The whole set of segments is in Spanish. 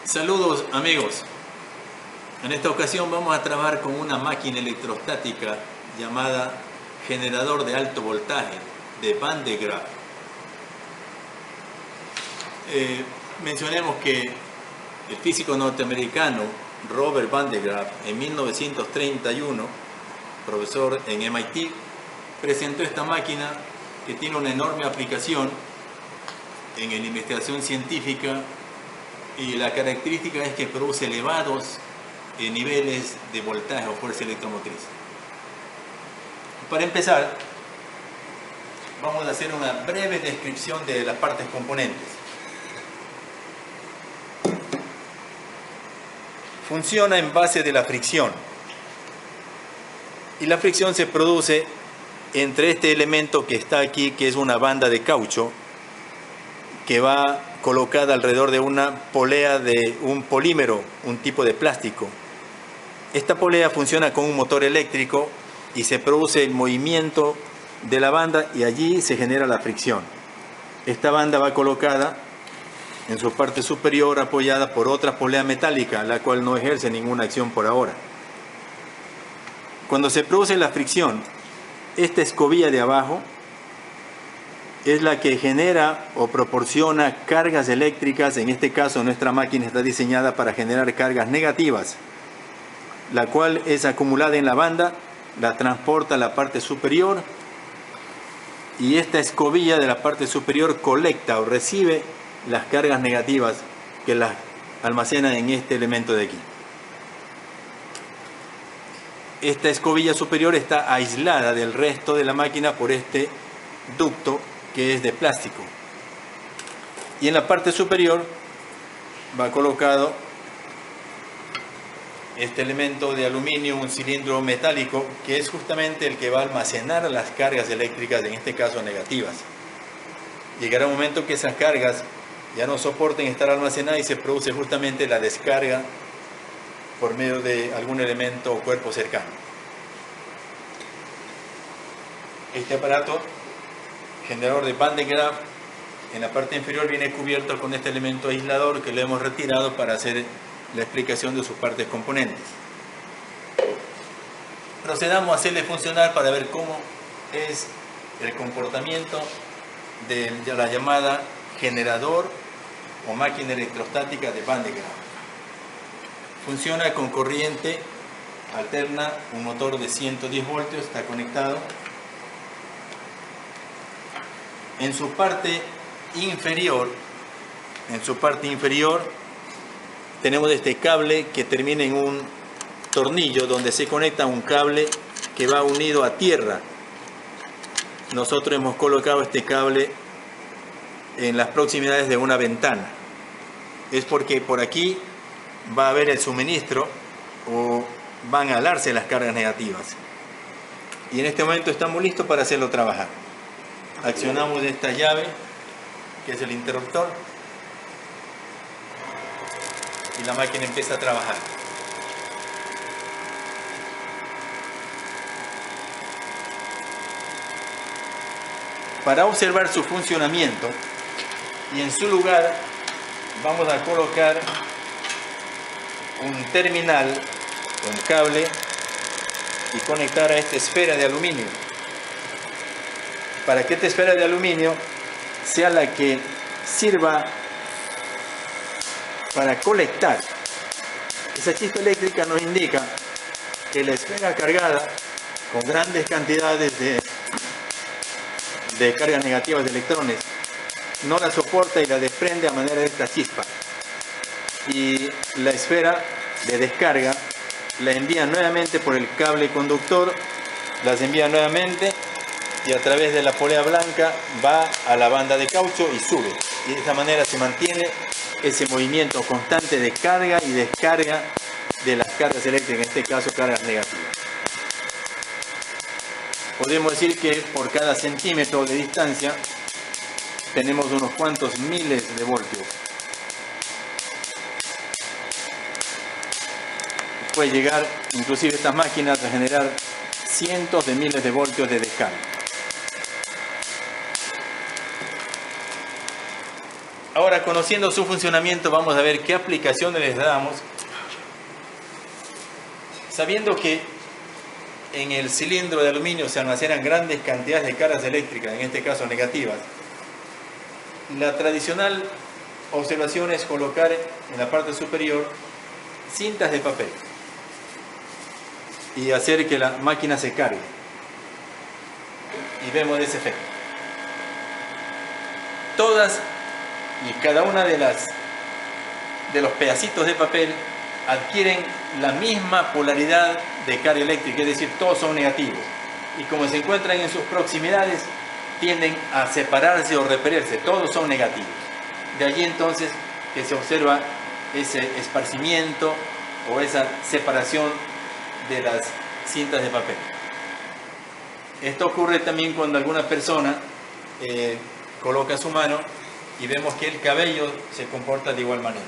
Saludos amigos, en esta ocasión vamos a trabajar con una máquina electrostática llamada generador de alto voltaje de Van de Graaff. Mencionemos que el físico norteamericano Robert Van de Graaff en 1931, profesor en MIT, presentó esta máquina que tiene una enorme aplicación en la investigación científica. Y la característica es que produce elevados niveles de voltaje o fuerza electromotriz. Para empezar, vamos a hacer una breve descripción de las partes componentes. Funciona en base de la fricción. Y la fricción se produce entre este elemento que está aquí, que es una banda de caucho, que va colocada alrededor de una polea de un polímero, un tipo de plástico. Esta polea funciona con un motor eléctrico y se produce el movimiento de la banda y allí se genera la fricción. Esta banda va colocada en su parte superior apoyada por otra polea metálica, la cual no ejerce ninguna acción por ahora. Cuando se produce la fricción, esta escobilla de abajo es la que genera o proporciona cargas eléctricas. En este caso nuestra máquina está diseñada para generar cargas negativas, la cual es acumulada en la banda, la transporta a la parte superior y esta escobilla de la parte superior colecta o recibe las cargas negativas que las almacena en este elemento de aquí. Esta escobilla superior está aislada del resto de la máquina por este ducto que es de plástico, y en la parte superior va colocado este elemento de aluminio, un cilindro metálico que es justamente el que va a almacenar las cargas eléctricas, en este caso negativas. Llegará un momento que esas cargas ya no soporten estar almacenadas y se produce justamente la descarga por medio de algún elemento o cuerpo cercano. Este aparato generador de Van de Graaff en la parte inferior viene cubierto con este elemento aislador que lo hemos retirado para hacer la explicación de sus partes componentes. Procedamos a hacerle funcionar para ver cómo es el comportamiento de la llamada generador o máquina electrostática de Van de Graaff. Funciona con corriente alterna, un motor de 110 voltios está conectado. En su parte inferior tenemos este cable que termina en un tornillo donde se conecta un cable que va unido a tierra. Nosotros hemos colocado este cable en las proximidades de una ventana. Es porque por aquí va a haber el suministro o van a alarse las cargas negativas. Y en este momento estamos listos para hacerlo trabajar. Accionamos esta llave, que es el interruptor, y la máquina empieza a trabajar. Para observar su funcionamiento y en su lugar vamos a colocar un terminal con cable y conectar a esta esfera de aluminio, para que esta esfera de aluminio sea la que sirva para colectar. Esa chispa eléctrica nos indica que la esfera cargada con grandes cantidades de cargas negativas de electrones no la soporta y la desprende a manera de esta chispa, y la esfera de descarga la envía nuevamente por el cable conductor, las envía nuevamente y a través de la polea blanca va a la banda de caucho y sube, y de esta manera se mantiene ese movimiento constante de carga y descarga de las cargas eléctricas, en este caso cargas negativas. Podemos decir que por cada centímetro de distancia tenemos unos cuantos miles de voltios. Puede llegar inclusive estas máquinas a generar cientos de miles de voltios de descarga. Ahora, conociendo su funcionamiento, vamos a ver qué aplicaciones les damos. Sabiendo que en el cilindro de aluminio se almacenan grandes cantidades de cargas eléctricas, en este caso negativas, la tradicional observación es colocar en la parte superior cintas de papel y hacer que la máquina se cargue. Y vemos ese efecto. Todas y cada una de los pedacitos de papel adquieren la misma polaridad de carga eléctrica, es decir, todos son negativos. Y como se encuentran en sus proximidades, tienden a separarse o repelerse, todos son negativos. De allí entonces que se observa ese esparcimiento o esa separación de las cintas de papel. Esto ocurre también cuando alguna persona coloca su mano y vemos que el cabello se comporta de igual manera.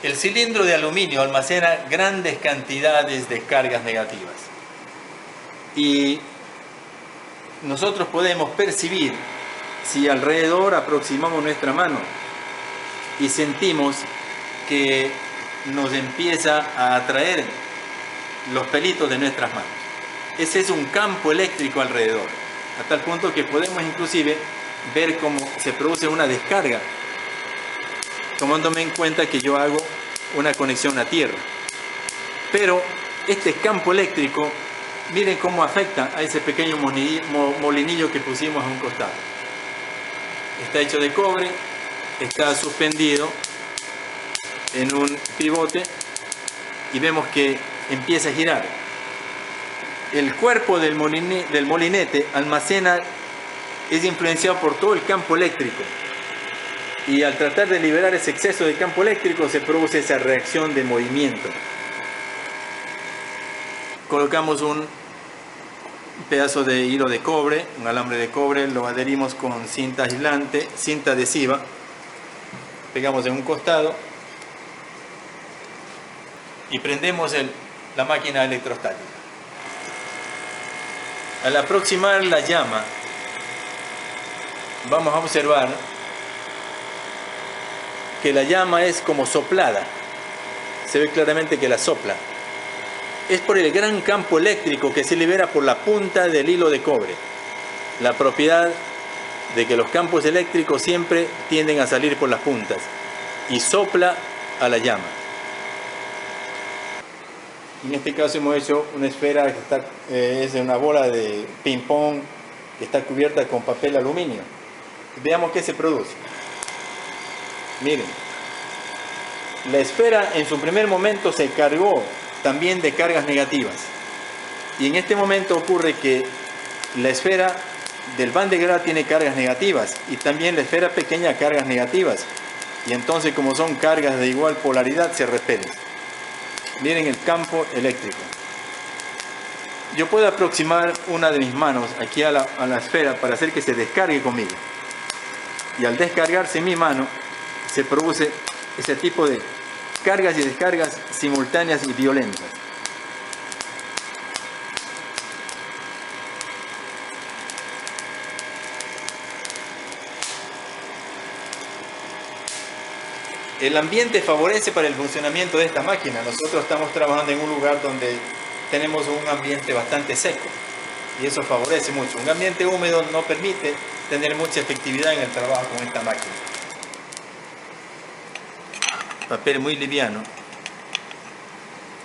El cilindro de aluminio almacena grandes cantidades de cargas negativas y nosotros podemos percibir si alrededor aproximamos nuestra mano y sentimos que nos empieza a atraer los pelitos de nuestras manos. Ese es un campo eléctrico alrededor, a tal punto que podemos inclusive ver cómo se produce una descarga, tomándome en cuenta que yo hago una conexión a tierra. Pero este campo eléctrico, miren cómo afecta a ese pequeño molinillo que pusimos a un costado. Está hecho de cobre, está suspendido en un pivote y vemos que empieza a girar. El cuerpo del molinete almacena, es influenciado por todo el campo eléctrico. Y al tratar de liberar ese exceso de campo eléctrico se produce esa reacción de movimiento. Colocamos un pedazo de hilo de cobre, un alambre de cobre, lo adherimos con cinta aislante, cinta adhesiva, pegamos en un costado y prendemos la máquina electrostática. Al aproximar la llama, vamos a observar que la llama es como soplada, se ve claramente que la sopla. Es por el gran campo eléctrico que se libera por la punta del hilo de cobre. La propiedad de que los campos eléctricos siempre tienden a salir por las puntas y sopla a la llama. En este caso hemos hecho una esfera que es una bola de ping pong que está cubierta con papel aluminio. Veamos qué se produce. Miren, la esfera en su primer momento se cargó también de cargas negativas y en este momento ocurre que la esfera del Van de Graaff tiene cargas negativas y también la esfera pequeña cargas negativas, y entonces como son cargas de igual polaridad se repelen. Miren el campo eléctrico. Yo puedo aproximar una de mis manos aquí a la esfera para hacer que se descargue conmigo, y al descargarse mi mano se produce ese tipo de cargas y descargas simultáneas y violentas. El ambiente favorece para el funcionamiento de esta máquina. Nosotros estamos trabajando en un lugar donde tenemos un ambiente bastante seco y eso favorece mucho. Un ambiente húmedo no permite tener mucha efectividad en el trabajo con esta máquina. Papel muy liviano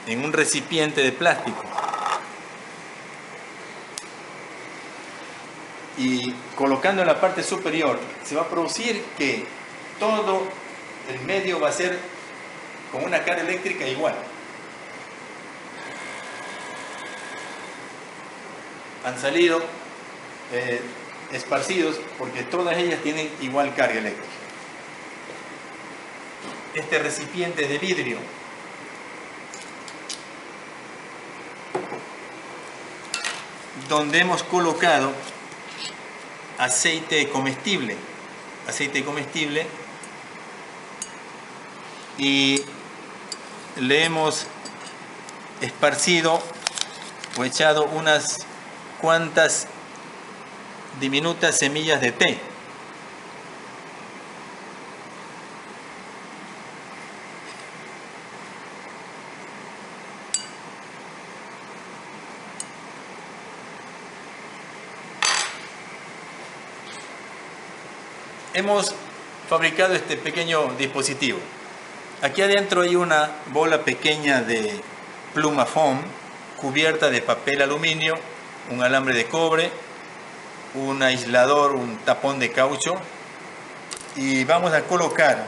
en un recipiente de plástico y colocando en la parte superior se va a producir que todo el medio va a ser con una carga eléctrica igual. Han salido esparcidos porque todas ellas tienen igual carga eléctrica. Este recipiente de vidrio donde hemos colocado aceite comestible y le hemos esparcido o echado unas cuantas diminutas semillas de té. Hemos fabricado este pequeño dispositivo. Aquí adentro hay una bola pequeña de pluma foam cubierta de papel aluminio, un alambre de cobre, un aislador, un tapón de caucho, y vamos a colocar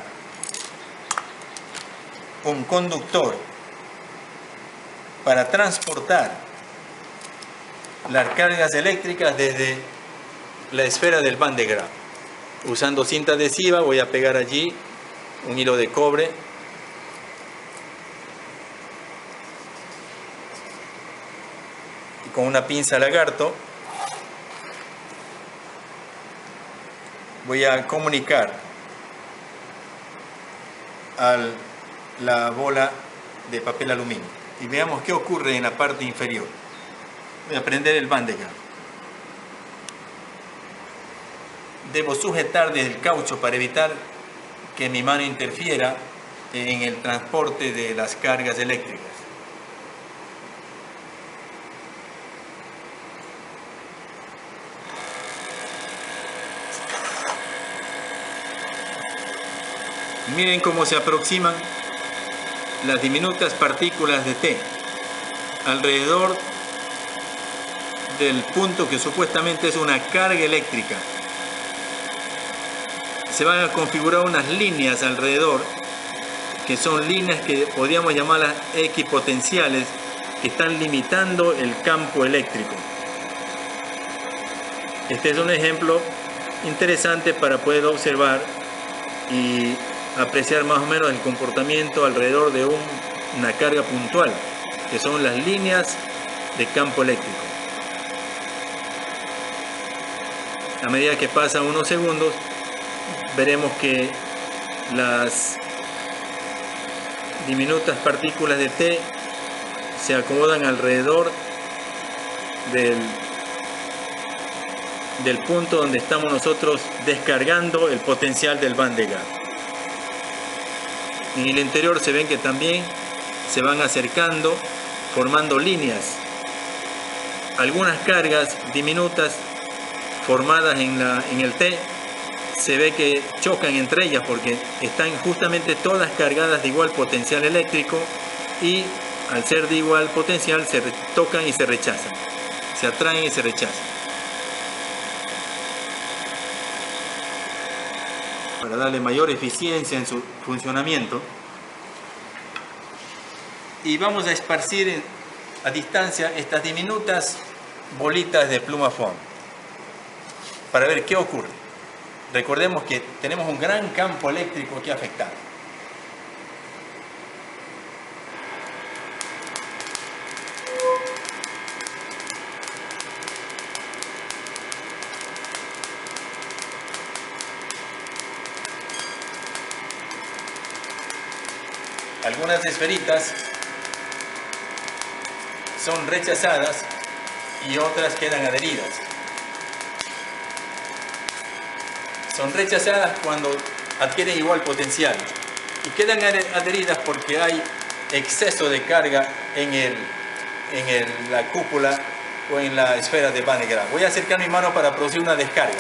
un conductor para transportar las cargas eléctricas desde la esfera del Van de Graaff. Usando cinta adhesiva voy a pegar allí un hilo de cobre y con una pinza lagarto voy a comunicar a la bola de papel aluminio y veamos qué ocurre en la parte inferior. Voy a prender el Van de Graaff. Debo sujetar desde el caucho para evitar que mi mano interfiera en el transporte de las cargas eléctricas. Miren cómo se aproximan las diminutas partículas de té alrededor del punto que supuestamente es una carga eléctrica. Se van a configurar unas líneas alrededor, que son líneas que podríamos llamarlas equipotenciales, que están limitando el campo eléctrico. Este es un ejemplo interesante para poder observar y apreciar más o menos el comportamiento alrededor de una carga puntual, que son las líneas de campo eléctrico. A medida que pasan unos segundos, veremos que las diminutas partículas de té se acomodan alrededor del punto donde estamos nosotros descargando el potencial del Van de Graaff. En el interior se ven que también se van acercando, formando líneas. Algunas cargas diminutas formadas en el té se ve que chocan entre ellas porque están justamente todas cargadas de igual potencial eléctrico y al ser de igual potencial se tocan y se rechazan, se atraen y se rechazan. Para darle mayor eficiencia en su funcionamiento, y vamos a esparcir a distancia estas diminutas bolitas de pluma foam para ver qué ocurre. Recordemos que tenemos un gran campo eléctrico que afectar. Algunas esferitas son rechazadas y otras quedan adheridas. Son rechazadas cuando adquieren igual potencial y quedan adheridas porque hay exceso de carga en la cúpula o en la esfera de Van de Graaff. Voy a acercar mi mano para producir una descarga.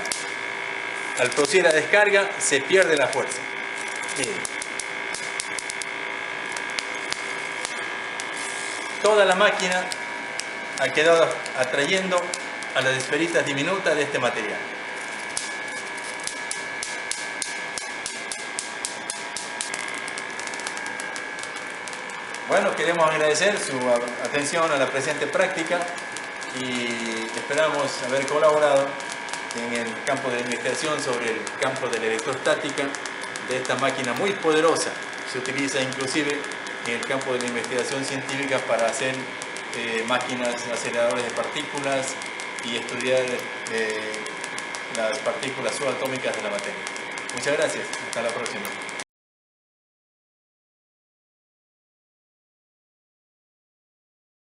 Al producir la descarga se pierde la fuerza. Miren. Toda la máquina ha quedado atrayendo a las esferitas diminutas de este material. Bueno, queremos agradecer su atención a la presente práctica y esperamos haber colaborado en el campo de investigación sobre el campo de la electrostática de esta máquina muy poderosa. Se utiliza inclusive en el campo de la investigación científica para hacer máquinas aceleradores de partículas y estudiar las partículas subatómicas de la materia. Muchas gracias. Hasta la próxima.